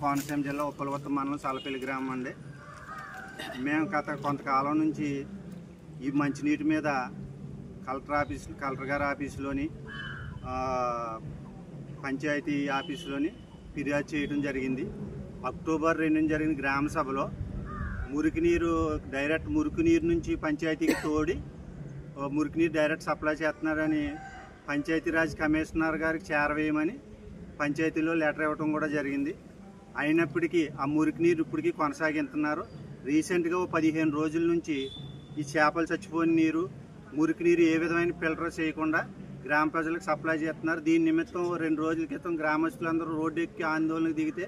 కోనసీమ జిల్లా ఉప్పలగుత్త మండలం సాలపల్లి గ్రామం అండి. మేము కొంతకాలం నుంచి ఈ మంచినీటి మీద కలెక్టర్ గారి ఆఫీసులోని పంచాయతీ ఆఫీసులోని ఫిర్యాదు చేయడం జరిగింది. అక్టోబర్ 2న జరిగిన గ్రామ సభలో డైరెక్ట్ మురికి నుంచి పంచాయతీకి తోడి మురికి డైరెక్ట్ సప్లై చేస్తున్నారని పంచాయతీరాజ్ కమిషనర్ గారికి చేరవేయమని పంచాయతీలో లెటర్ ఇవ్వడం కూడా జరిగింది. అయినప్పటికీ ఆ మురికి నీరు ఇప్పటికీ కొనసాగిస్తున్నారు. రీసెంట్గా 15 రోజుల నుంచి ఈ చేపలు చచ్చిపోయిన నీరు, మురికి నీరు ఏ విధమైన ఫిల్టర్ చేయకుండా గ్రామ ప్రజలకు సప్లై చేస్తున్నారు. దీని నిమిత్తం 2 రోజుల క్రితం గ్రామస్తులందరూ రోడ్డు ఎక్కి ఆందోళనకు దిగితే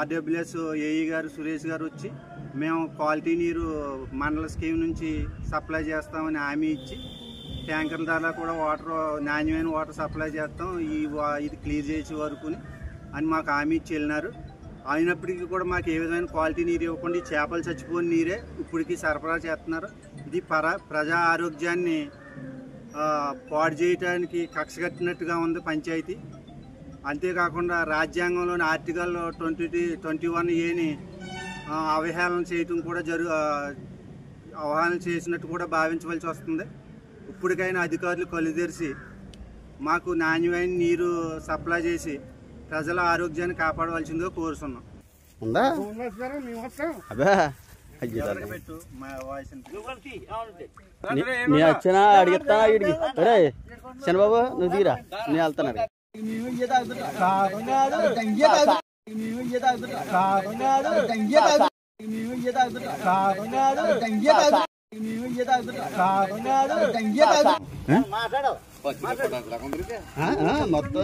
ఆర్డబ్ల్యూఎస్ ఏఈ గారు సురేష్ గారు వచ్చి మేము క్వాలిటీ నీరు మండల స్కీమ్ నుంచి సప్లై చేస్తామని హామీ ఇచ్చి ట్యాంకర్ల ద్వారా కూడా నాణ్యమైన వాటర్ సప్లై చేస్తాం, ఇది క్లియర్ చేసే వరకు అని మాకు హామీ ఇచ్చి వెళ్ళినారు. అయినప్పటికీ కూడా మాకు ఏ విధమైన క్వాలిటీ నీరు ఇవ్వకుండా చేపలు చచ్చిపోయిన నీరే ఇప్పటికీ సరఫరా చేస్తున్నారు. ఇది ప్రజా ఆరోగ్యాన్ని పాడు చేయడానికి కక్షగట్టినట్టుగా ఉంది పంచాయతీ. అంతేకాకుండా రాజ్యాంగంలోని ఆర్టికల్ 21A అవహేళన చేయటం కూడా అవహేళన చేసినట్టు కూడా భావించవలసి వస్తుంది. ఇప్పటికైనా అధికారులు కళ్ళు తెరిచి మాకు నాణ్యమైన నీరు సప్లై చేసి ప్రజల ఆరోగ్యాన్ని కాపాడవలసిందిగా కోరుతున్నాం. అడిగిస్తా చంద్రబాబు నువ్వు తీరా నేను వెళ్తున్నా. మొత్తం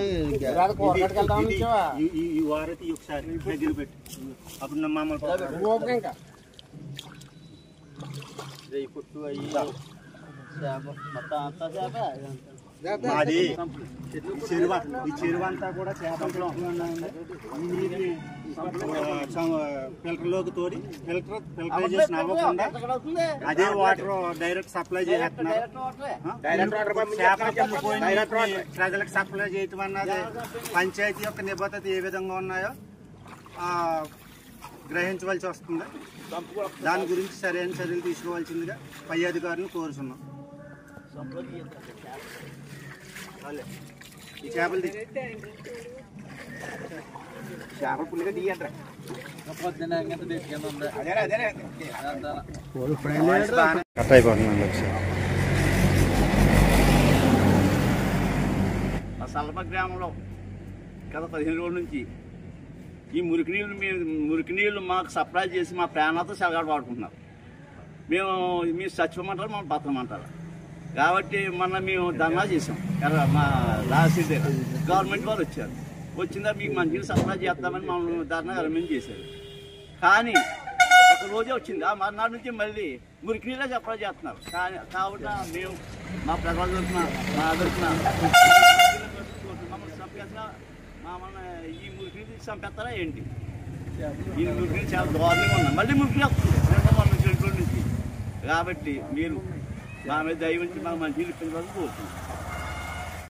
ఈ వారతి ఒకసారి దగ్గర పెట్టి అప్పుడు మమ్మల్ని పుట్టు అయ్యి మొత్తం అంతా చేప మాది ఈ చెరువు అంతా కూడా చేపలు ఫిల్టర్లోకి తోడి ఫిల్టరైజేషన్ అవ్వకుండా అదే వాటర్ డైరెక్ట్ సప్లై చేస్తున్నారు. ప్రజలకు సప్లై చేయటం అన్నది పంచాయతీ యొక్క నిబద్ధత ఏ విధంగా ఉన్నాయో గ్రహించవలసి వస్తుంది. దాని గురించి సరైన చర్యలు తీసుకోవాల్సిందిగా పై అధికారులను కోరుతున్నాం. ఈ చేపలు పుల్లిగా తీయండి. సల్ప గ్రామంలో గత 15 రోజుల నుంచి ఈ మురికి నీళ్ళు మాకు సప్లై చేసి మా ప్రాణాలతో సెలగాడు వాడుకుంటున్నారు. మీరు చచ్చిపోమంటారు, మమ్మల్ని బతకమంటారు. కాబట్టి మొన్న మేము ధర్నా చేసాం. మా లాస్ట్ గవర్నమెంట్ వాళ్ళు వచ్చారు. వచ్చిందా మీకు మంచిగా సప్లై చేస్తామని మమ్మల్ని ధర్నా గవర్నమెంట్ చేశారు. కానీ ఒక రోజే వచ్చింది. ఆ మర్నాడు నుంచి మళ్ళీ మురికి నీళ్ళే సప్లై చేస్తున్నారు. కాబట్టి మేము మా ప్రజల తరఫున మమ్మల్ని చంపేస్తున్నా, ఈ మురికి నీళ్ళు చంపేస్తారా ఏంటి? ఈ మురికి నీళ్ళు చాలా దారుణంగా ఉన్నాయి. మళ్ళీ మురికి వస్తుంది నుంచి. కాబట్టి మీరు మా మీద దయ ఉంచి మాకు మంచి ఇప్పించాలని కోరుతున్నాం.